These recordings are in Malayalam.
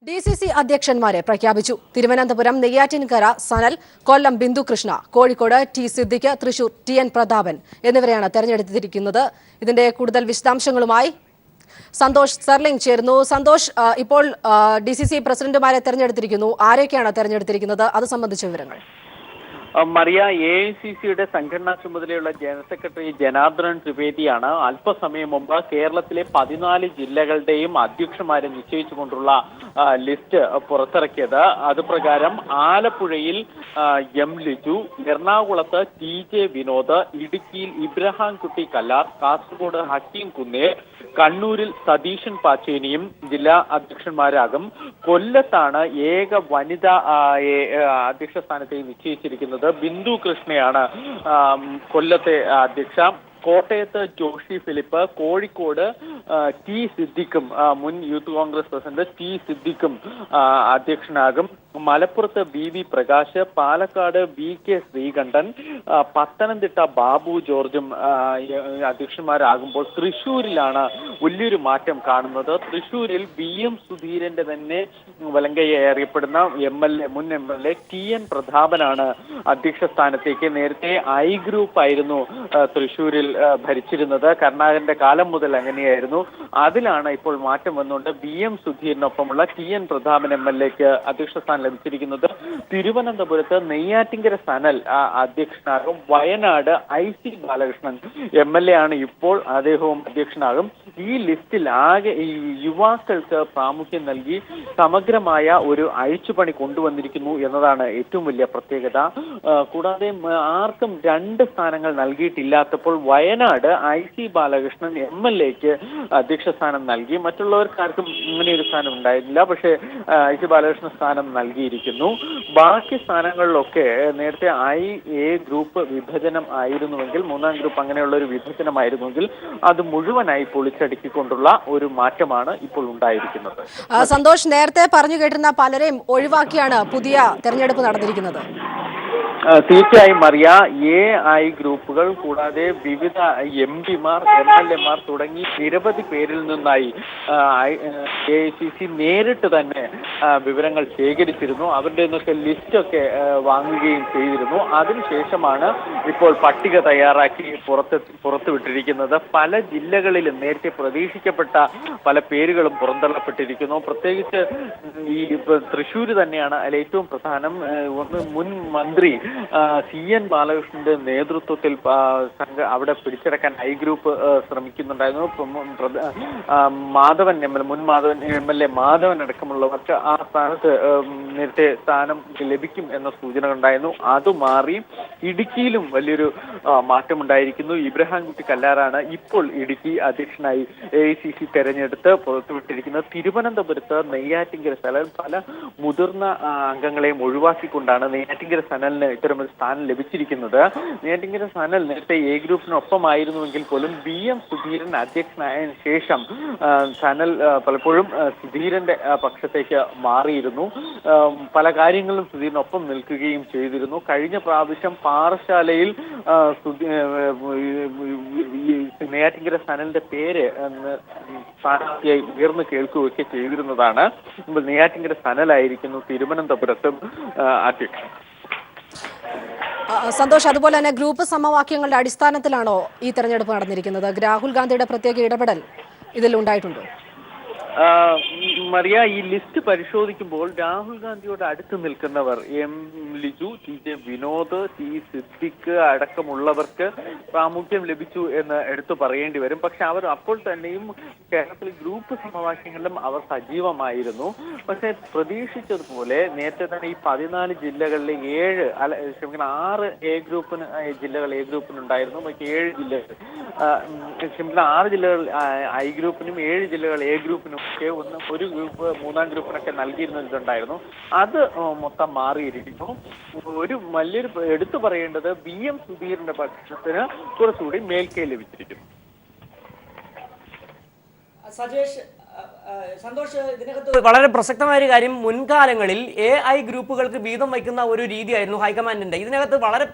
DCC അധ്യക്ഷന്മാരെ പ്രഖ്യാപിച്ചു. തിരുവനന്തപുരം നെയ്യാറ്റിൻകര സനൽ, കൊല്ലം ബിന്ദുകൃഷ്ണ, കോഴിക്കോട് ടി സിദ്ദിഖ്, തൃശൂർ TN പ്രതാപൻ എന്നിവരെയാണ് തെരഞ്ഞെടുത്തിരിക്കുന്നത്. ഇതിന്റെ കൂടുതൽ വിശദാംശങ്ങളുമായി സന്തോഷ് സർലിംഗ് ചേരുന്നു. സന്തോഷ്, ഇപ്പോൾ DCC പ്രസിഡന്റുമാരെ തെരഞ്ഞെടുത്തിരിക്കുന്നു. ആരൊക്കെയാണ് തെരഞ്ഞെടുത്തിരിക്കുന്നത്? അത് സംബന്ധിച്ച വിവരങ്ങൾ. മറിയ, AICCയുടെ സംഘടനാ ചുമതലയുള്ള ജനറൽ സെക്രട്ടറി ജനാർദ്ദനൻ ത്രിവേദിയാണ് അല്പസമയം മുമ്പ് കേരളത്തിലെ 14 ജില്ലകളുടെയും അധ്യക്ഷന്മാരെ നിശ്ചയിച്ചുകൊണ്ടുള്ള ലിസ്റ്റ് പുറത്തിറക്കിയത്. അതുപ്രകാരം ആലപ്പുഴയിൽ M ലിജു, എറണാകുളത്ത് TJ വിനോദ്, ഇടുക്കിയിൽ ഇബ്രഹാം കുട്ടി കല്ലാർ, കാസർഗോഡ് ഹക്കീം കുന്നേൽ, കണ്ണൂരിൽ സതീശൻ പാച്ചേനിയും ജില്ലാ അധ്യക്ഷന്മാരാകും. കൊല്ലത്താണ് ഏക വനിതാ അധ്യക്ഷ സ്ഥാനത്തേക്ക് നിശ്ചയിച്ചിരിക്കുന്നത്. ബിന്ദു കൃഷ്ണയാണ് കൊല്ലത്തെ അധ്യക്ഷ. കോട്ടയത്ത് ജോഷി ഫിലിപ്പ്, കോഴിക്കോട് ടി സിദ്ദിഖും മുൻ യൂത്ത് കോൺഗ്രസ് പ്രസിഡന്റ് ടി സിദ്ദിഖും അധ്യക്ഷനാകും. മലപ്പുറത്ത് BV പ്രകാശ്, പാലക്കാട് VK ശ്രീകണ്ഠൻ, പത്തനംതിട്ട ബാബു ജോർജും അധ്യക്ഷന്മാരാകുമ്പോൾ തൃശ്ശൂരിലാണ് വലിയൊരു മാറ്റം കാണുന്നത്. തൃശ്ശൂരിൽ BM സുധീരന്റെ തന്നെ വലങ്കയായി അറിയപ്പെടുന്ന മുൻ MLA TN പ്രതാപനാണ് അധ്യക്ഷ സ്ഥാനത്തേക്ക്. നേരത്തെ I ഗ്രൂപ്പ് ആയിരുന്നു തൃശ്ശൂരിൽ ഭരിച്ചിരുന്നത്. കരുണാകരന്റെ കാലം മുതൽ അങ്ങനെയായിരുന്നു. അതിലാണ് ഇപ്പോൾ മാറ്റം വന്നുകൊണ്ട് BM സുധീരനൊപ്പമുള്ള TN പ്രതാപൻ MLAക്ക് അധ്യക്ഷ സ്ഥാനം ലഭിച്ചിരിക്കുന്നത്. തിരുവനന്തപുരത്ത് നെയ്യാറ്റിൻകര സനൽ അധ്യക്ഷനാകും. വയനാട് IC ബാലകൃഷ്ണൻ MLA ആണ് ഇപ്പോൾ, അദ്ദേഹവും അധ്യക്ഷനാകും. ഈ ലിസ്റ്റിൽ ആകെ യുവാക്കൾക്ക് പ്രാമുഖ്യം നൽകി സമഗ്രമായ ഒരു അഴിച്ചുപണി കൊണ്ടുവന്നിരിക്കുന്നു എന്നതാണ് ഏറ്റവും വലിയ പ്രത്യേകത. കൂടാതെ ആർക്കും 2 സ്ഥാനങ്ങൾ നൽകിയിട്ടില്ലാത്തപ്പോൾ വയനാട് IC ബാലകൃഷ്ണൻ MLAക്ക് അധ്യക്ഷ സ്ഥാനം നൽകി. മറ്റുള്ളവർക്കാർക്കും ഇങ്ങനെ ഒരു സ്ഥാനം ഉണ്ടായിരുന്നില്ല. പക്ഷേ IC ബാലകൃഷ്ണൻ സ്ഥാനം നൽകിയിരിക്കുന്നു. ബാക്കി സ്ഥാനങ്ങളിലൊക്കെ നേരത്തെ IA ഗ്രൂപ്പ് വിഭജനം ആയിരുന്നുവെങ്കിൽ, 3ാം ഗ്രൂപ്പ് അങ്ങനെയുള്ള ഒരു വിഭജനമായിരുന്നുവെങ്കിൽ അത് മുഴുവനായി പൊളിച്ചടുക്കിക്കൊണ്ടുള്ള ഒരു മാറ്റമാണ് ഇപ്പോൾ ഉണ്ടായിരിക്കുന്നത്. സന്തോഷ്, നേരത്തെ പറഞ്ഞു കേട്ടിരുന്ന പലരെയും ഒഴിവാക്കിയാണ് പുതിയ തെരഞ്ഞെടുപ്പ് നടന്നിരിക്കുന്നത്. തീർച്ചയായും മറിയ, AI ഗ്രൂപ്പുകൾ കൂടാതെ വിവിധ MPമാർ, MLAമാർ തുടങ്ങി നിരവധി പേരിൽ നിന്നായി AICC നേരിട്ട് തന്നെ വിവരങ്ങൾ ശേഖരിച്ചിരുന്നു. അവരുടെ നിന്നൊക്കെ ലിസ്റ്റൊക്കെ വാങ്ങുകയും ചെയ്തിരുന്നു. അതിനുശേഷമാണ് ഇപ്പോൾ പട്ടിക തയ്യാറാക്കി പുറത്തുവിട്ടിരിക്കുന്നത്. പല ജില്ലകളിലും നേരത്തെ പ്രതീക്ഷിക്കപ്പെട്ട പല പേരുകളും പുറന്തള്ളപ്പെട്ടിരിക്കുന്നു. പ്രത്യേകിച്ച് ഈ തൃശ്ശൂർ തന്നെയാണ് അതിൽ ഏറ്റവും പ്രധാനം. മുൻ മന്ത്രി CN ബാലകൃഷ്ണന്റെ നേതൃത്വത്തിൽ അവിടെ പിടിച്ചെടുക്കാൻ I ഗ്രൂപ്പ് ശ്രമിക്കുന്നുണ്ടായിരുന്നു. മുൻ മാധവൻ MLA മാധവൻ അടക്കമുള്ളവർക്ക് ആ സ്ഥാനത്ത് നേരത്തെ സ്ഥാനം ലഭിക്കും എന്ന സൂചനകളുണ്ടായിരുന്നു. അത് മാറി ഇടുക്കിയിലും വലിയൊരു മാറ്റമുണ്ടായിരിക്കുന്നു. ഇബ്രഹാം കുട്ടി കല്ലാറാണ് ഇപ്പോൾ ഇടുക്കി അധ്യക്ഷനായി AICC തെരഞ്ഞെടുത്ത് പുറത്തുവിട്ടിരിക്കുന്നത്. തിരുവനന്തപുരത്ത് നെയ്യാറ്റിൻകര സനൽ പല മുതിർന്ന അംഗങ്ങളെയും ഒഴിവാക്കിക്കൊണ്ടാണ് നെയ്യാറ്റിൻകര സനലിന് ഇത്തരമൊരു സ്ഥാനം ലഭിച്ചിരിക്കുന്നത്. നെയ്യാറ്റിൻകര സനൽ നേരത്തെ A ഗ്രൂപ്പിനൊപ്പമായിരുന്നുവെങ്കിൽ പോലും BM സുധീരൻ അധ്യക്ഷനായതിനു ശേഷം സനൽ പലപ്പോഴും സുധീരന്റെ പക്ഷത്തേക്ക് മാറിയിരുന്നു. പല കാര്യങ്ങളും സുധീരനൊപ്പം നിൽക്കുകയും ചെയ്തിരുന്നു. കഴിഞ്ഞ പ്രാവശ്യം പാറശാലയിൽ നെയ്യാറ്റിൻകര സനലിന്റെ പേര് സ്ഥാനാർത്ഥിയായി ഉയർന്നു കേൾക്കുകയൊക്കെ ചെയ്തിരുന്നതാണ്. നെയ്യാറ്റിൻകര സനലായിരിക്കുന്നു തിരുവനന്തപുരത്തും അധ്യക്ഷൻ. സന്തോഷ്, അതുപോലെ തന്നെ ഗ്രൂപ്പ് സമവാക്യങ്ങളുടെ അടിസ്ഥാനത്തിലാണോ ഈ തെരഞ്ഞെടുപ്പ് നടന്നിരിക്കുന്നത്? രാഹുൽ ഗാന്ധിയുടെ പ്രത്യേക ഇടപെടൽ ഇതിൽ ഉണ്ടായിട്ടുണ്ടോ? മറിയ, ഈ ലിസ്റ്റ് പരിശോധിക്കുമ്പോൾ രാഹുൽ ഗാന്ധിയോട് അടുത്ത് നിൽക്കുന്നവർ M Liju, TJ Vinod, T Siddique അടക്കമുള്ളവർക്ക് പ്രാമുഖ്യം ലഭിച്ചു എന്ന് എടുത്തു പറയേണ്ടി വരും. പക്ഷെ അവർ അപ്പോൾ തന്നെയും കേരളത്തിൽ ഗ്രൂപ്പ് സമവാക്യങ്ങളിലും അവർ സജീവമായിരുന്നു. പക്ഷെ പ്രതീക്ഷിച്ചതുപോലെ നേരത്തെ തന്നെ ഈ 14 ജില്ലകളിലെ 6 ജില്ലകൾ A ഗ്രൂപ്പിനുണ്ടായിരുന്നു. മറ്റ് 7 ജില്ലകൾ 6 ജില്ലകൾ I ഗ്രൂപ്പിനും 7 ജില്ലകൾ A ഗ്രൂപ്പിനും ഒക്കെ ഒരു ഗ്രൂപ്പ് 3ാം ഗ്രൂപ്പിനൊക്കെ നൽകിയിരുന്നതുണ്ടായിരുന്നു. അത് മൊത്തം മാറിയിരിക്കുന്നു. ഒരു വലിയൊരു എടുത്തു പറയേണ്ടത് BM സുധീരന്റെ പക്ഷത്തിന് കുറച്ചുകൂടി മേൽക്കൈ ലഭിച്ചിരിക്കുന്നു. സജേഷ്, സന്തോഷ്, ഇതിനകത്ത് വളരെ പ്രസക്തമായ ഒരു കാര്യം, മുൻകാലങ്ങളിൽ AI ഗ്രൂപ്പുകൾക്ക് വീതം വയ്ക്കുന്ന ഒരു രീതിയായിരുന്നു ഹൈക്കമാൻഡിന്റെ. ഇതിനകത്ത് വളരെ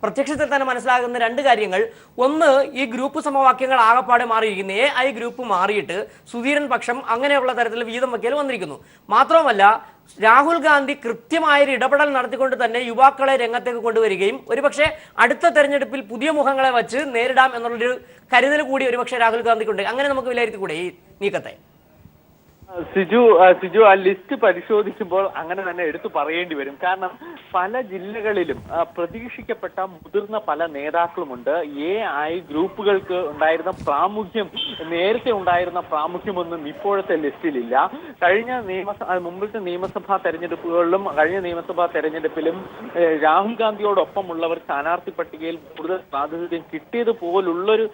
പ്രത്യക്ഷത്തിൽ തന്നെ മനസ്സിലാകുന്ന രണ്ട് കാര്യങ്ങൾ. ഒന്ന്, ഈ ഗ്രൂപ്പ് സമവാക്യങ്ങൾ ആകപ്പാടെ മാറിയിരിക്കുന്നു. AI ഗ്രൂപ്പ് മാറിയിട്ട് സുധീരൻ പക്ഷം അങ്ങനെയുള്ള തരത്തിൽ വീതം വയ്ക്കൽ വന്നിരിക്കുന്നു. മാത്രവുമല്ല, രാഹുൽ ഗാന്ധി കൃത്യമായൊരു ഇടപെടൽ നടത്തിക്കൊണ്ട് തന്നെ യുവാക്കളെ രംഗത്തേക്ക് കൊണ്ടുവരികയും ഒരുപക്ഷെ അടുത്ത തെരഞ്ഞെടുപ്പിൽ പുതിയ മുഖങ്ങളെ വച്ച് നേരിടാം എന്നുള്ളൊരു കരുതൽ കൂടി ഒരുപക്ഷെ രാഹുൽ ഗാന്ധിക്കുണ്ട്. അങ്ങനെ നമുക്ക് വിലയിരുത്തിക്കൂടെ ഈ നീക്കത്തെ? സിജു ആ ലിസ്റ്റ് പരിശോധിക്കുമ്പോൾ അങ്ങനെ തന്നെ എടുത്തു പറയേണ്ടി വരും. കാരണം പല ജില്ലകളിലും പ്രതീക്ഷിക്കപ്പെട്ട മുതിർന്ന പല നേതാക്കളുമുണ്ട്. AI ഗ്രൂപ്പുകൾക്ക് ഉണ്ടായിരുന്ന പ്രാമുഖ്യം, നേരത്തെ ഉണ്ടായിരുന്ന പ്രാമുഖ്യമൊന്നും ഇപ്പോഴത്തെ ലിസ്റ്റിലില്ല. മുമ്പത്തെ നിയമസഭാ തെരഞ്ഞെടുപ്പുകളിലും കഴിഞ്ഞ നിയമസഭാ തെരഞ്ഞെടുപ്പിലും രാഹുൽ ഗാന്ധിയോടൊപ്പമുള്ളവർ സ്ഥാനാർത്ഥി പട്ടികയിൽ കൂടുതൽ പ്രാതിനിധ്യം കിട്ടിയതുപോലുള്ളൊരു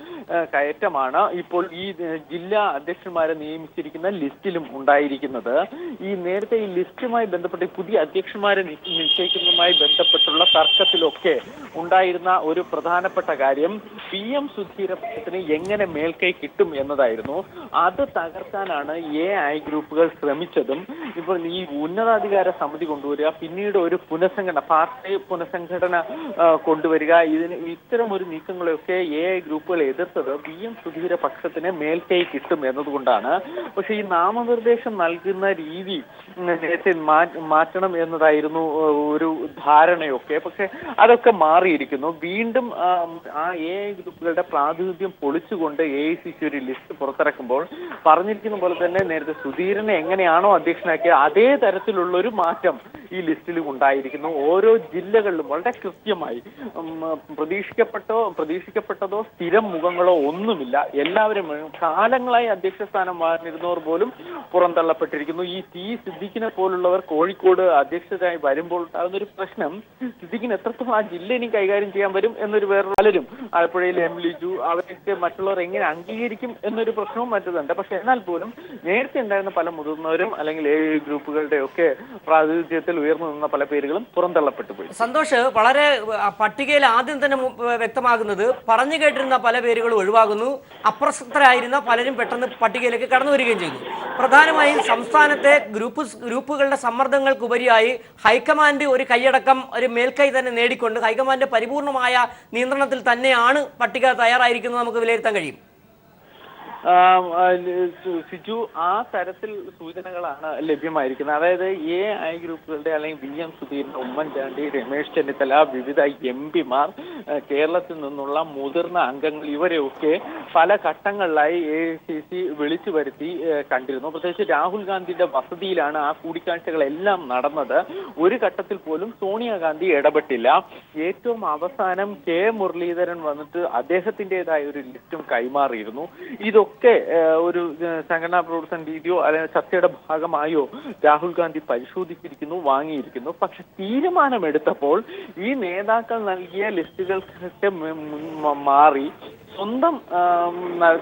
കയറ്റമാണ് ഇപ്പോൾ ഈ ജില്ലാ അധ്യക്ഷന്മാരെ നിയമിച്ചിരിക്കുന്ന ലിസ്റ്റിലും ഉണ്ടായിരിക്കുന്നത്. ഈ നേരത്തെ ഈ ലിസ്റ്റുമായി ബന്ധപ്പെട്ട് പുതിയ അധ്യക്ഷന്മാരെ നിശ്ചയിക്കുന്നതുമായി ബന്ധപ്പെട്ടുള്ള തർക്കത്തിലൊക്കെ ഉണ്ടായിരുന്ന ഒരു പ്രധാനപ്പെട്ട കാര്യം PM സുധീരത്തിന് എങ്ങനെ മേൽക്കൈ കിട്ടും എന്നതായിരുന്നു. അത് തകർക്കാനാണ് AI ഗ്രൂപ്പുകൾ ശ്രമിച്ചതും. ഇപ്പോൾ ഈ ഉന്നതാധികാര സമിതി കൊണ്ടുവരിക, പിന്നീട് ഒരു പാർട്ടി പുനഃസംഘടന കൊണ്ടുവരിക, ഇത്തരം ഒരു നീക്കങ്ങളെയൊക്കെ AI ഗ്രൂപ്പുകൾ എതിർത്തത് PM സുധീര പക്ഷത്തിന് മേൽക്കൈ കിട്ടും എന്നതുകൊണ്ടാണ്. പക്ഷെ ഈ നാമനിർദ്ദേശം നൽകുന്ന രീതി നേരത്തെ മാറ്റണം എന്നതായിരുന്നു ഒരു ധാരണയൊക്കെ. പക്ഷെ അതൊക്കെ മാറിയിരിക്കുന്നു. വീണ്ടും ആ AI ഗ്രൂപ്പുകളുടെ പ്രാതിനിധ്യം പൊളിച്ചുകൊണ്ട് AICC ഒരു ലിസ്റ്റ് പുറത്തിറക്കുമ്പോൾ പറഞ്ഞിരിക്കുന്ന പോലെ തന്നെ നേരത്തെ സുധീരനെ എങ്ങനെയാണോ അധ്യക്ഷനാക്കിയത് അതേ തരത്തിലുള്ള ഒരു മാറ്റം ഈ ലിസ്റ്റിൽ ഉണ്ടായിരിക്കുന്നു. ഓരോ ജില്ലകളിലും വളരെ കൃത്യമായി പ്രതീക്ഷിക്കപ്പെട്ടതോ സ്ഥിരം മുഖങ്ങളോ ഒന്നുമില്ല. എല്ലാവരും കാലങ്ങളായി അധ്യക്ഷ സ്ഥാനം വാങ്ങിയിരുന്നവർ പോലും പുറന്തള്ളപ്പെട്ടിരിക്കുന്നു. ഈ സിദ്ദിഖിനെ പോലുള്ളവർ കോഴിക്കോട് അധ്യക്ഷരായി വരുമ്പോൾ ഉണ്ടാകുന്ന ഒരു പ്രശ്നം, സിദ്ദിഖിന് എത്രത്തോളം ആ ജില്ല ഇനി കൈകാര്യം ചെയ്യാൻ വരും എന്നൊരു പലരും ആലപ്പുഴയിൽ ലിജു അവരൊക്കെ മറ്റുള്ളവർ എങ്ങനെ അംഗീകരിക്കും എന്നൊരു പ്രശ്നവും മറ്റതുണ്ട്. പക്ഷെ എന്നാൽ പോലും നേരത്തെ ഉണ്ടായിരുന്ന പല മുതിർന്നവരും അല്ലെങ്കിൽ AI ഗ്രൂപ്പുകളുടെ ഒക്കെ പ്രാതിനിധ്യത്തിൽ ഉയർന്നു നിന്ന പല പേരുകളും പുറന്തള്ളപ്പെട്ടു പോയി. സന്തോഷ്, വളരെ പട്ടികയിൽ ആദ്യം തന്നെ വ്യക്തമാകുന്നത് പറഞ്ഞു കേട്ടിരുന്ന പല പേരുകളും ഒഴിവാകുന്നു, അപ്രസക്തരായിരുന്ന പലരും പെട്ടെന്ന് പട്ടികയിലേക്ക് കടന്നു വരികയും ചെയ്യുന്നു. പ്രധാനമായും സംസ്ഥാനത്തെ ഗ്രൂപ്പുകളുടെ സമ്മർദ്ദങ്ങൾക്കുപരിയായി ഹൈക്കമാൻഡ് ഒരു കൈയടക്കം, ഒരു മേൽക്കൈ തന്നെ നേടിക്കൊണ്ട് ഹൈക്കമാൻഡ് പരിപൂർണമായ നിയന്ത്രണത്തിൽ തന്നെയാണ് പട്ടിക തയ്യാറായിരിക്കുന്നത് നമുക്ക് വിലയിരുത്താൻ കഴിയും. സിജു, ആ തരത്തിൽ സൂചനകളാണ് ലഭ്യമായിരിക്കുന്നത്. അതായത് AI ഗ്രൂപ്പുകളുടെ അല്ലെങ്കിൽ VM സുധീരൻ, ഉമ്മൻചാണ്ടി, രമേശ് ചെന്നിത്തല, വിവിധ MP മാർ, കേരളത്തിൽ നിന്നുള്ള മുതിർന്ന അംഗങ്ങൾ, ഇവരെയൊക്കെ പല ഘട്ടങ്ങളിലായി AICC വിളിച്ചു വരുത്തി കണ്ടിരുന്നു. പ്രത്യേകിച്ച് രാഹുൽ ഗാന്ധിയുടെ വസതിയിലാണ് ആ കൂടിക്കാഴ്ചകളെല്ലാം നടന്നത്. ഒരു ഘട്ടത്തിൽ പോലും സോണിയാഗാന്ധി ഇടപെട്ടില്ല. ഏറ്റവും അവസാനം K മുരളീധരൻ വന്നിട്ട് അദ്ദേഹത്തിൻ്റെതായ ഒരു ലിസ്റ്റും കൈമാറിയിരുന്നു. ഇതൊക്കെ ഒരു സംഘടനാ പ്രവർത്തന രീതിയോ അല്ലെങ്കിൽ ചർച്ചയുടെ ഭാഗമായോ രാഹുൽ ഗാന്ധി പരിശോധിച്ചിരിക്കുന്നു, വാങ്ങിയിരിക്കുന്നു. പക്ഷെ തീരുമാനമെടുത്തപ്പോൾ ഈ നേതാക്കൾ നൽകിയ ലിസ്റ്റുകൾക്കൊക്കെ മാറി സ്വന്തം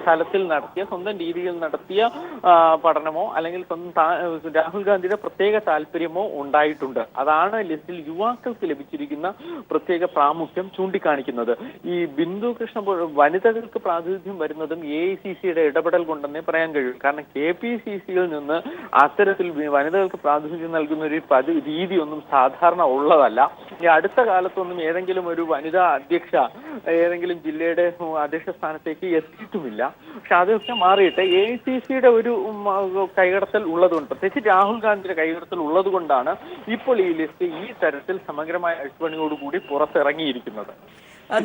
തലത്തിൽ നടത്തിയ, സ്വന്തം രീതിയിൽ നടത്തിയ പഠനമോ അല്ലെങ്കിൽ രാഹുൽ ഗാന്ധിയുടെ പ്രത്യേക താല്പര്യമോ ഉണ്ടായിട്ടുണ്ട്. അതാണ് ലിസ്റ്റിൽ യുവാക്കൾക്ക് ലഭിച്ചിരിക്കുന്ന പ്രത്യേക പ്രാമുഖ്യം ചൂണ്ടിക്കാണിക്കുന്നത്. ഈ ബിന്ദു കൃഷ്ണ വനിതകൾക്ക് പ്രാതിനിധ്യം വരുന്നതും AICCയുടെ ഇടപെടൽ കൊണ്ടെന്നേ പറയാൻ കഴിയും. കാരണം KPCCയിൽ നിന്ന് അത്തരത്തിൽ വനിതകൾക്ക് പ്രാതിനിധ്യം നൽകുന്ന ഒരു രീതിയൊന്നും സാധാരണ ഉള്ളതല്ല. ഈ അടുത്ത കാലത്തൊന്നും ഏതെങ്കിലും ഒരു വനിതാ അധ്യക്ഷ ഏതെങ്കിലും ജില്ലയുടെ അധ്യക്ഷ സ്ഥാനത്തേക്ക് എത്തിയിട്ടുമില്ല. പക്ഷെ അതൊക്കെ മാറിയിട്ട് AICCയുടെ ഒരു കൈകടത്തൽ ഉള്ളതുകൊണ്ട്, പ്രത്യേകിച്ച് രാഹുൽ ഗാന്ധിയുടെ കൈകടത്തൽ ഉള്ളത് കൊണ്ടാണ് ഇപ്പോൾ ഈ ലിസ്റ്റ് ഈ തരത്തിൽ സമഗ്രമായ അഴിച്ചുപണിയോടുകൂടി പുറത്തിറങ്ങിയിരിക്കുന്നത്.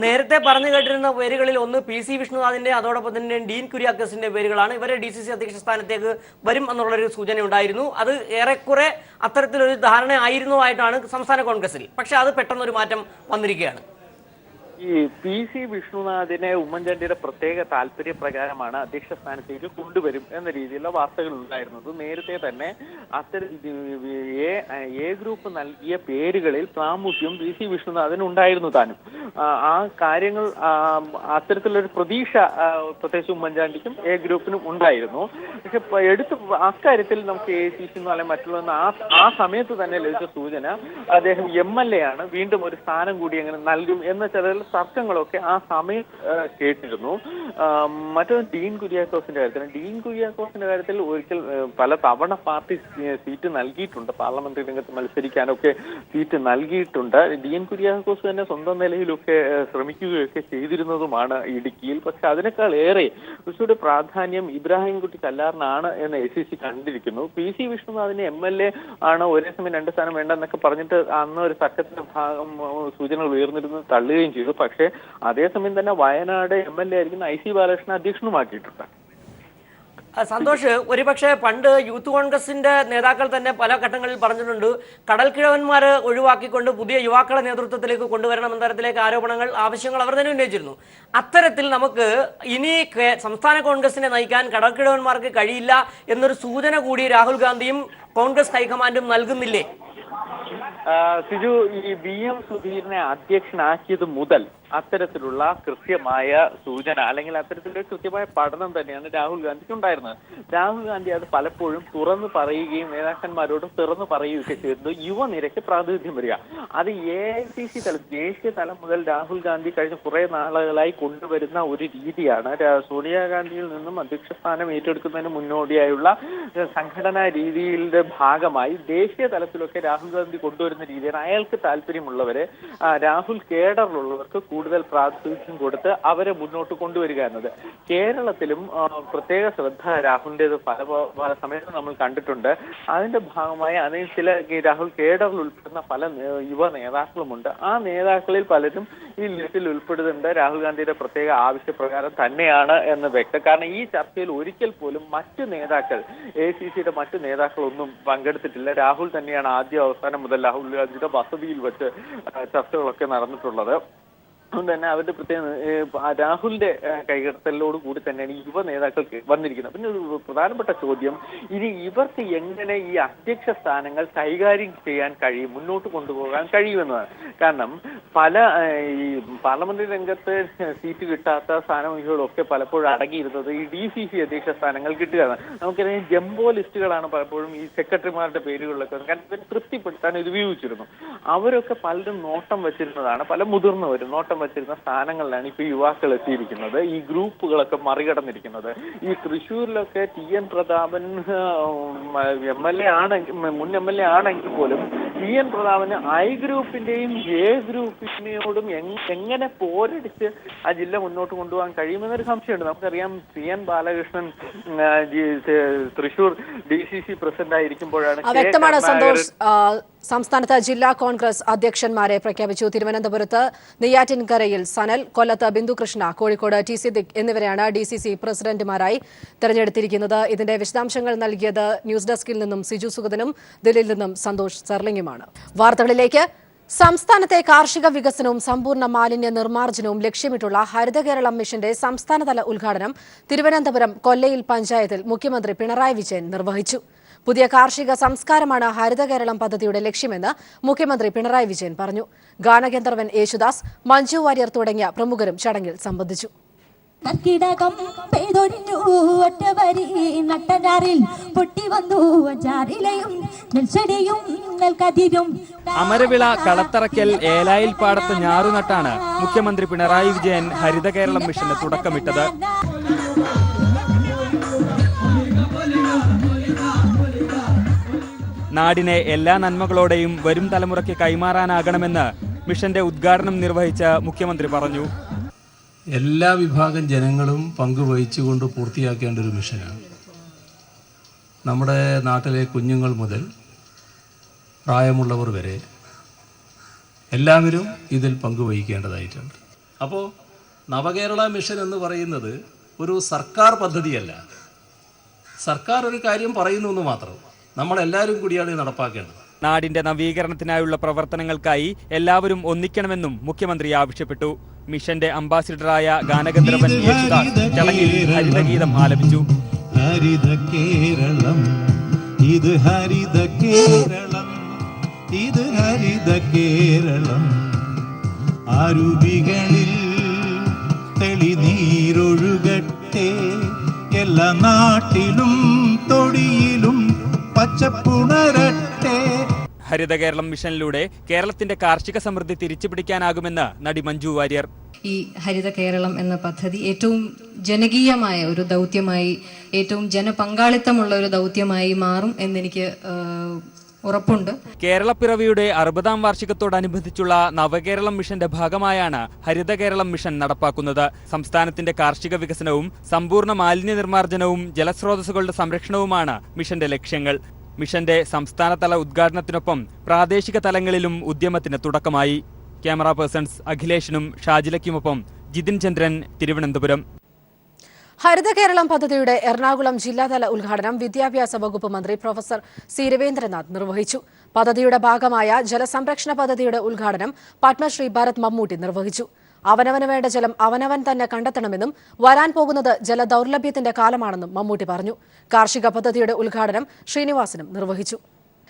നേരത്തെ പറഞ്ഞു കേട്ടിരുന്ന പേരുകളിൽ ഒന്ന് PC വിഷ്ണുനാഥിന്റെ, അതോടൊപ്പം തന്നെ ഡീൻ കുര്യാക്കസിന്റെ പേരുകളാണ്. ഇവരെ DCC അധ്യക്ഷ സ്ഥാനത്തേക്ക് വരും എന്നുള്ളൊരു സൂചന ഉണ്ടായിരുന്നു. അത് ഏറെക്കുറെ അത്തരത്തിലൊരു ധാരണ ആയിരുന്നതായിട്ടാണ് സംസ്ഥാന കോൺഗ്രസിൽ. പക്ഷെ അത് പെട്ടെന്നൊരു മാറ്റം വന്നിരിക്കുകയാണ്. ഈ PC വിഷ്ണുനാഥിനെ ഉമ്മൻചാണ്ടിയുടെ പ്രത്യേക താല്പര്യപ്രകാരമാണ് അധ്യക്ഷ സ്ഥാനത്തേക്ക് കൊണ്ടുവരും എന്ന രീതിയിലുള്ള വാർത്തകൾ ഉണ്ടായിരുന്നത്. നേരത്തെ തന്നെ A ഗ്രൂപ്പ് നൽകിയ പേരുകളിൽ പ്രാമുഖ്യം PC വിഷ്ണുനാഥിന് ഉണ്ടായിരുന്നു താനും. ആ കാര്യങ്ങൾ അത്തരത്തിലൊരു പ്രതീക്ഷ പ്രത്യേകിച്ച് ഉമ്മൻചാണ്ടിക്കും A ഗ്രൂപ്പിനും ഉണ്ടായിരുന്നു. പക്ഷെ അക്കാര്യത്തിൽ നമുക്ക് AICC അല്ലെങ്കിൽ മറ്റുള്ള ആ സമയത്ത് തന്നെ ലഭിച്ച സൂചന അദ്ദേഹം MLA ആണ്, വീണ്ടും ഒരു സ്ഥാനം കൂടി അങ്ങനെ നൽകും എന്ന ചില തമ്മിലുള്ള തർക്കങ്ങളൊക്കെ ആ സമയത്ത് കേട്ടിരുന്നു. മറ്റൊരു ഡീൻ കുര്യാക്കോസിന്റെ കാര്യത്തിൽ ഒരിക്കൽ പല തവണ പാർട്ടി സീറ്റ് നൽകിയിട്ടുണ്ട്, പാർലമെന്ററി രംഗത്ത് മത്സരിക്കാനൊക്കെ സീറ്റ് നൽകിയിട്ടുണ്ട്. ഡീൻ കുര്യാക്കോസ് തന്നെ സ്വന്തം നിലയിലൊക്കെ ശ്രമിക്കുകയൊക്കെ ചെയ്തിരുന്നതുമാണ് ഇടുക്കിയിൽ. പക്ഷെ അതിനേക്കാൾ ഏറെ തൃശ്ശൂരുടെ പ്രാധാന്യം ഇബ്രാഹിംകുട്ടി കല്ലാറിനാണ് എന്ന് ACC കണ്ടിരിക്കുന്നു. PC വിഷ്ണുനാഥിന് MLA ആണ്, ഒരേ സമയം 2 സ്ഥാനം വേണ്ടെന്നൊക്കെ പറഞ്ഞിട്ട് അന്ന് ഒരു തർക്കത്തിന്റെ സൂചനകൾ ഉയർന്നിരുന്നത് തള്ളുകയും ചെയ്തു. പക്ഷേ അതേസമയം തന്നെ വയനാട് MLA ആയിരിക്കുന്ന IC ബാലകൃഷ്ണൻ അധ്യക്ഷനുമാക്കിയിട്ടുണ്ട്. സന്തോഷ്, ഒരുപക്ഷെ പണ്ട് യൂത്ത് കോൺഗ്രസിന്റെ നേതാക്കൾ തന്നെ പല ഘട്ടങ്ങളിൽ പറഞ്ഞിട്ടുണ്ട്, കടൽക്കിഴവന്മാരെ ഒഴിവാക്കിക്കൊണ്ട് പുതിയ യുവാക്കളെ നേതൃത്വത്തിലേക്ക് കൊണ്ടുവരണമെന്ന തരത്തിലേക്ക് ആവശ്യങ്ങൾ അവർ തന്നെ ഉന്നയിച്ചിരുന്നു. അത്തരത്തിൽ നമുക്ക് ഇനി സംസ്ഥാന കോൺഗ്രസിനെ നയിക്കാൻ കടൽക്കിഴവന്മാർക്ക് കഴിയില്ല എന്നൊരു സൂചന കൂടി രാഹുൽ ഗാന്ധിയും കോൺഗ്രസ് ഹൈക്കമാൻഡും നൽകുന്നില്ലേ? സിജു, ഈ VM സുധീരനെ അധ്യക്ഷനാക്കിയത് മുതൽ അത്തരത്തിലുള്ള കൃത്യമായ സൂചന അല്ലെങ്കിൽ അത്തരത്തിലുള്ള കൃത്യമായ പഠനം തന്നെയാണ് രാഹുൽ ഗാന്ധിക്ക് ഉണ്ടായിരുന്നത്. രാഹുൽ ഗാന്ധി അത് പലപ്പോഴും തുറന്നു പറയുകയും നേതാക്കന്മാരോട് തുറന്നു പറയുകയൊക്കെ ചെയ്തത് യുവനിരയ്ക്ക് പ്രാതിനിധ്യം വരിക. അത് AICC തലം, ദേശീയ തലം മുതൽ രാഹുൽ ഗാന്ധി കഴിഞ്ഞ കുറെ നാളുകളായി കൊണ്ടുവരുന്ന ഒരു രീതിയാണ്. സോണിയാഗാന്ധിയിൽ നിന്നും അധ്യക്ഷ സ്ഥാനം ഏറ്റെടുക്കുന്നതിന് മുന്നോടിയായുള്ള സംഘടനാ രീതിയുടെ ഭാഗമായി ദേശീയ തലത്തിലൊക്കെ രാഹുൽ ഗാന്ധി കൊണ്ടുവരുന്ന രീതിയാണ്. അയാൾക്ക് താല്പര്യമുള്ളവരെ, രാഹുൽ കേഡറിലുള്ളവർക്ക് കൂടുതൽ പ്രാതിനിധ്യം കൊടുത്ത് അവരെ മുന്നോട്ട് കൊണ്ടുവരിക എന്നത്. കേരളത്തിലും പ്രത്യേക ശ്രദ്ധ രാഹുലിൻ്റെത് പല സമയത്ത് നമ്മൾ കണ്ടിട്ടുണ്ട്. അതിന്റെ ഭാഗമായി അതിൽ ചില രാഹുൽ കേഡറിൽ ഉൾപ്പെടുന്ന പല യുവ നേതാക്കളുമുണ്ട്. ആ നേതാക്കളിൽ പലരും ഈ ലിസ്റ്റിൽ ഉൾപ്പെടുന്നുണ്ട്. രാഹുൽ ഗാന്ധിയുടെ പ്രത്യേക ആവശ്യപ്രകാരം തന്നെയാണ് എന്ന് വ്യക്തം. കാരണം ഈ ചർച്ചയിൽ ഒരിക്കൽ പോലും മറ്റു നേതാക്കൾ, AICCയുടെ മറ്റു നേതാക്കളൊന്നും പങ്കെടുത്തിട്ടില്ല. രാഹുൽ തന്നെയാണ് ആദ്യ അവസാനം മുതൽ രാഹുൽ ഗാന്ധിയുടെ വസതിയിൽ വെച്ച് ചർച്ചകളൊക്കെ നടന്നിട്ടുള്ളത്. അതുകൊണ്ട് തന്നെ അവരുടെ പ്രത്യേക രാഹുലിന്റെ കൈകടത്തലോട് കൂടി തന്നെയാണ് ഈ യുവ നേതാക്കൾക്ക് വന്നിരിക്കുന്നത്. പിന്നെ ഒരു പ്രധാനപ്പെട്ട ചോദ്യം, ഇനി ഇവർക്ക് എങ്ങനെ ഈ അധ്യക്ഷ സ്ഥാനങ്ങൾ കൈകാര്യം ചെയ്യാൻ കഴിയും, മുന്നോട്ട് കൊണ്ടുപോകാൻ കഴിയുമെന്നതാണ്. കാരണം പല ഈ പാർലമെന്ററി രംഗത്ത് സീറ്റ് കിട്ടാത്ത സ്ഥാനമൊക്കെ പലപ്പോഴും അടങ്ങിയിരുന്നത് ഈ DCC അധ്യക്ഷ സ്ഥാനങ്ങൾ കിട്ടുകയാണ്. നമുക്കറിയാം ജംബോ ലിസ്റ്റുകളാണ് പലപ്പോഴും ഈ സെക്രട്ടറിമാരുടെ പേരുകളിലൊക്കെ. കാരണം ഇവരെ തൃപ്തിപ്പെടുത്താൻ ഇത് ഉപയോഗിച്ചിരുന്നു. അവരൊക്കെ പലരും നോട്ടം വെച്ചിരുന്നതാണ്, പല മുതിർന്നവരും നോട്ടം വച്ചിരുന്ന സ്ഥാനങ്ങളിലാണ് ഇപ്പൊ യുവാക്കൾ എത്തിയിരിക്കുന്നത്. ഈ ഗ്രൂപ്പുകളൊക്കെ മറികടന്നിരിക്കുന്നത്. ഈ തൃശ്ശൂരിലൊക്കെ TN പ്രതാപൻ MLA ആണെങ്കിൽ, മുൻ MLA ആണെങ്കിൽ പോലും TN പ്രതാപന് I ഗ്രൂപ്പിന്റെയും A ഗ്രൂപ്പിനോടും എങ്ങനെ പോരടിച്ച് ആ ജില്ല മുന്നോട്ട് കൊണ്ടുപോകാൻ കഴിയുമെന്നൊരു സംശയമുണ്ട്. നമുക്കറിയാം CN Balakrishnan Thrissur DCC president ആയിരിക്കുമ്പോഴാണ്. വ്യക്തമാണ് സന്തോഷ്. സംസ്ഥാനത്ത് ജില്ലാ കോൺഗ്രസ് അധ്യക്ഷന്മാരെ പ്രഖ്യാപിച്ചു. തിരുവനന്തപുരത്ത് നെയ്യാറ്റിൻകരയിൽ സനൽ, കൊല്ലത്ത് ബിന്ദുകൃഷ്ണ, കോഴിക്കോട് T സിദ്ദിഖ് എന്നിവരെയാണ് DCC പ്രസിഡന്റുമാരായി തെരഞ്ഞെടുത്തിരിക്കുന്നത്. ഇതിന്റെ വിശദാംശങ്ങൾ നൽകിയത് ന്യൂസ് ഡെസ്കിൽ നിന്നും സിജു സുഗതനും ദില്ലിയിൽ നിന്നും സന്തോഷ് സർലിംഗുമാണ്. വാർത്തകളിലേക്ക്. സംസ്ഥാനത്തെ കാർഷിക വികസനവും സമ്പൂർണ്ണ മാലിന്യ നിർമ്മാർജ്ജനവും ലക്ഷ്യമിട്ടുള്ള ഹരിത കേരളം മിഷന്റെ സംസ്ഥാനതല ഉദ്ഘാടനം തിരുവനന്തപുരം കൊല്ലയിൽ പഞ്ചായത്തിൽ മുഖ്യമന്ത്രി പിണറായി വിജയൻ നിർവഹിച്ചു. പുതിയ കാർഷിക സംസ്കാരമാണ് ഹരിത കേരളം പദ്ധതിയുടെ ലക്ഷ്യമെന്ന് മുഖ്യമന്ത്രി പിണറായി വിജയൻ പറഞ്ഞു. ഗാനഗന്ധർവൻ യേശുദാസ്, മഞ്ജു വാര്യർ തുടങ്ങിയ പ്രമുഖരും ചടങ്ങിൽ സംബന്ധിച്ചു. കർക്കിടകം പെയ്തൊഴിഞ്ഞു ഒറ്റവരി നട്ടനാറിൽ പൊട്ടി വന്നു ജാറിലയും നെൽച്ചെടിയും നെൽക്കതിരും. അമരവിള കളത്തറയ്ക്കൽ ഏലായിൽ പാടത്ത് ഞാറുനട്ടാണ് മുഖ്യമന്ത്രി പിണറായി വിജയൻ ഹരിത കേരളം മിഷന് തുടക്കമിട്ടത്. നാടിനെ എല്ലാ നന്മകളോടെയും വരും തലമുറയ്ക്ക് കൈമാറാനാകണമെന്ന് മിഷന്റെ ഉദ്ഘാടനം നിർവഹിച്ച മുഖ്യമന്ത്രി പറഞ്ഞു. എല്ലാ വിഭാഗം ജനങ്ങളും പങ്കുവഹിച്ചുകൊണ്ട് പൂർത്തിയാക്കേണ്ട ഒരു മിഷനാണ്. നമ്മുടെ നാട്ടിലെ കുഞ്ഞുങ്ങൾ മുതൽ പ്രായമുള്ളവർ വരെ എല്ലാവരും ഇതിൽ പങ്കുവഹിക്കേണ്ടതായിട്ടുണ്ട്. അപ്പോൾ നവകേരള മിഷൻ എന്ന് പറയുന്നത് ഒരു സർക്കാർ പദ്ധതിയല്ല. സർക്കാർ ഒരു കാര്യം പറയുന്നു എന്ന് മാത്രം, നമ്മളെല്ലാവരും കൂടിയാണ് നടപ്പാക്കേണ്ടത്. നാടിന്റെ നവീകരണത്തിനായുള്ള പ്രവർത്തനങ്ങൾക്കായി എല്ലാവരും ഒന്നിക്കണമെന്നും മുഖ്യമന്ത്രി ആവശ്യപ്പെട്ടു. മിഷന്റെ അംബാസിഡറായ ഗാനഗന്ധർവൻ യേശുദാസ് ചടങ്ങിൽ ഹരിതഗീതം ആലപിച്ചു. ഹരിത കേരളം, ഇത് ഹരിത കേരളം, ഇത് ഹരിത കേരളം. അരുവികളിൽ തെളിനീരൊഴുകട്ടെ, എല്ലാ നാട്ടിലും തൊടിയിലും പച്ചപ്പുണരട്ടെ. ഹരിത കേരളം മിഷനിലൂടെ കേരളത്തിന്റെ കാർഷിക സമൃദ്ധി തിരിച്ചുപിടിക്കാനാകുമെന്ന് നടി മഞ്ജു വാര്യർ. ഈ ഹരിത കേരളം എന്ന പദ്ധതി ഏറ്റവും ജനകീയമായ ഒരു ദൗത്യമായി, ഏറ്റവും ജനപങ്കാളിത്തമുള്ള ഒരു ദൗത്യമായി മാറും എന്നെനിക്ക് ഉറപ്പുണ്ട്. കേരളപ്പിറവിയുടെ 60ാം വാർഷികത്തോടനുബന്ധിച്ചുള്ള നവകേരളം മിഷന്റെ ഭാഗമായാണ് ഹരിത കേരളം മിഷൻ നടപ്പാക്കുന്നത്. സംസ്ഥാനത്തിന്റെ കാർഷിക വികസനവും സമ്പൂർണ്ണ മാലിന്യ നിർമ്മാർജ്ജനവും ജലസ്രോതസ്സുകളുടെ സംരക്ഷണവുമാണ് മിഷന്റെ ലക്ഷ്യങ്ങൾ. മിഷന്റെ സംസ്ഥാനതല ഉദ്ഘാടനത്തിനൊപ്പം പ്രാദേശിക തലങ്ങളിലും ഉദ്യമത്തിന് തുടക്കമായി. ക്യാമറ പേഴ്സൺസ് അഖിലേഷിനും ഷാജിലയ്ക്കുമൊപ്പം ജിതിൻ ചന്ദ്രൻ, തിരുവനന്തപുരം. ഹരിത കേരളം പദ്ധതിയുടെ എറണാകുളം ജില്ലാതല ഉദ്ഘാടനം വിദ്യാഭ്യാസ വകുപ്പ് മന്ത്രി പ്രൊഫസർ സി രവീന്ദ്രനാഥ് നിർവഹിച്ചു. പദ്ധതിയുടെ ഭാഗമായ ജലസംരക്ഷണ പദ്ധതിയുടെ ഉദ്ഘാടനം പത്മശ്രീ ഭരത് മമ്മൂട്ടി നിർവഹിച്ചു. അവനവന് വേണ്ട ജലം അവനവൻ തന്നെ കണ്ടെത്തണമെന്നും വരാൻ പോകുന്നത് ജലദൗർലഭ്യത്തിന്റെ കാലമാണെന്നും മമ്മൂട്ടി പറഞ്ഞു. കാർഷിക പദ്ധതിയുടെ ഉദ്ഘാടനം ശ്രീനിവാസനും നിർവഹിച്ചു.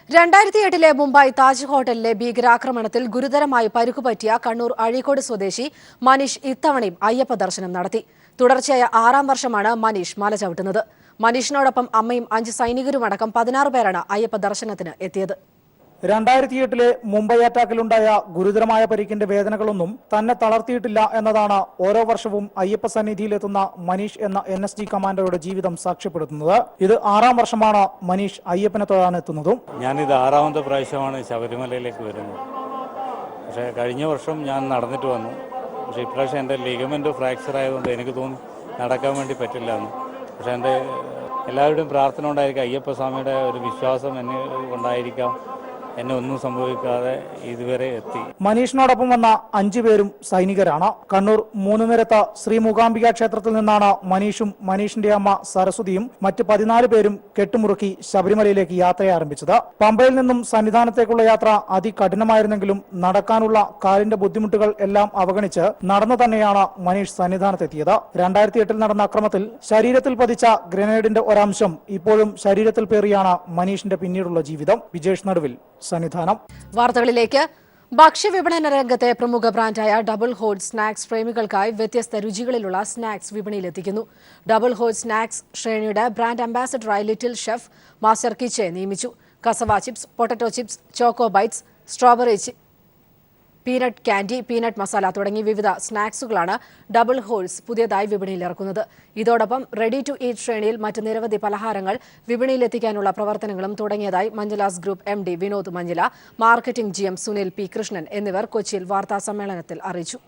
2008 മുംബൈ താജ് ഹോട്ടലിലെ ഭീകരാക്രമണത്തിൽ ഗുരുതരമായി പരുക്കുപറ്റിയ കണ്ണൂർ അഴീക്കോട് സ്വദേശി മനീഷ് ഇത്തവണയും അയ്യപ്പ ദർശനം നടത്തി. തുടർച്ചയായ 6ാം വർഷമാണ് മനീഷ് മല ചവിട്ടുന്നത്. മനീഷിനോടൊപ്പം അമ്മയും 5 സൈനികരുമടക്കം 16 പേരാണ് അയ്യപ്പ ദർശനത്തിന് എത്തിയത്. 2008 മുംബൈ അറ്റാക്കിലുണ്ടായ ഗുരുതരമായ പരിക്കിന്റെ വേദനകളൊന്നും തന്നെ തളർത്തിയിട്ടില്ല എന്നതാണ് ഓരോ വർഷവും അയ്യപ്പ സന്നിധിയിലെത്തുന്ന മനീഷ് എന്ന NSG കമാൻഡോയുടെ ജീവിതം സാക്ഷ്യപ്പെടുത്തുന്നത്. ഇത് 6ാം വർഷമാണ് മനീഷ് അയ്യപ്പനെ തൊഴാനെത്തുന്നതും. ഞാനിത് 6ാമത്തെ പ്രാവശ്യമാണ് ശബരിമലയിലേക്ക് വരുന്നത്. പക്ഷേ കഴിഞ്ഞ വർഷം ഞാൻ നടന്നിട്ട് വന്നു. പക്ഷേ ഇപ്രാവശ്യം എൻ്റെ ലിഗമെന്റ് ഫ്രാക്ചർ ആയതുകൊണ്ട് എനിക്ക് തോന്നി നടക്കാൻ വേണ്ടി പറ്റില്ല എന്ന്. പക്ഷേ എൻ്റെ എല്ലാവരുടെയും പ്രാർത്ഥന ഉണ്ടായിരിക്കാം, അയ്യപ്പ സ്വാമിയുടെ ഒരു വിശ്വാസം എന്നെ കൊണ്ടായിരിക്കാം എന്നെ ഒന്നും സംഭവിക്കാതെ ഇതുവരെ എത്തി. മനീഷിനോടൊപ്പം വന്ന 5 പേരും സൈനികരാണ്. കണ്ണൂർ 3 നിരത്ത ശ്രീ മൂകാംബിക ക്ഷേത്രത്തിൽ നിന്നാണ് മനീഷും മനീഷിന്റെ അമ്മ സരസ്വതിയും മറ്റ് 14 പേരും കെട്ടുമുറുക്കി ശബരിമലയിലേക്ക് യാത്ര ആരംഭിച്ചത്. പമ്പയിൽ നിന്നും സന്നിധാനത്തേക്കുള്ള യാത്ര അതികഠിനമായിരുന്നെങ്കിലും നടക്കാനുള്ള കാലിന്റെ ബുദ്ധിമുട്ടുകൾ എല്ലാം അവഗണിച്ച് നടന്നു തന്നെയാണ് മനീഷ് സന്നിധാനത്തെത്തിയത്. 2008 നടന്ന അക്രമത്തിൽ ശരീരത്തിൽ പതിച്ച ഗ്രനേഡിന്റെ ഒരംശം ഇപ്പോഴും ശരീരത്തിൽ പേറിയാണ് മനീഷിന്റെ പിന്നീടുള്ള ജീവിതം. വിജേഷ് നടുവിൽ, സന്നിധാനം. വാർത്തകളിലേക്ക്. ഭക്ഷ്യവിപണന രംഗത്തെ പ്രമുഖ ബ്രാൻഡായ ഡബിൾ ഹോഡ് സ്നാക്സ് പ്രേമികൾക്കായി വ്യത്യസ്ത രുചികളിലുള്ള സ്നാക്സ് വിപണിയിലെത്തിക്കുന്നു. ഡബിൾ ഹോഡ് സ്നാക്സ് ശ്രേണിയുടെ ബ്രാൻഡ് അംബാസഡറായി ലിറ്റിൽ ഷെഫ് മാസ്റ്റർ കിച്ചെ നിയമിച്ചു. Cassava chips, potato chips, choco bites, strawberry peanut candy, peanut masala തുടങ്ങി വിവിധ സ്നാക്സുകളാണ് ഡബിൾ ഹോൾസ് പുതിയതായി വിപണിയിലിറക്കുന്നത്. ഇതോടൊപ്പം റെഡി ടു ഈറ്റ് ശ്രേണിയിൽ മറ്റ് നിരവധി പലഹാരങ്ങൾ വിപണിയിലെത്തിക്കാനുള്ള പ്രവർത്തനങ്ങളും തുടങ്ങിയതായി Manjulas group MD Vinod Manjula, marketing GM Sunil P. Krishnan എന്നിവർ കൊച്ചിയിൽ വാർത്താസമ്മേളനത്തിൽ അറിയിച്ചു.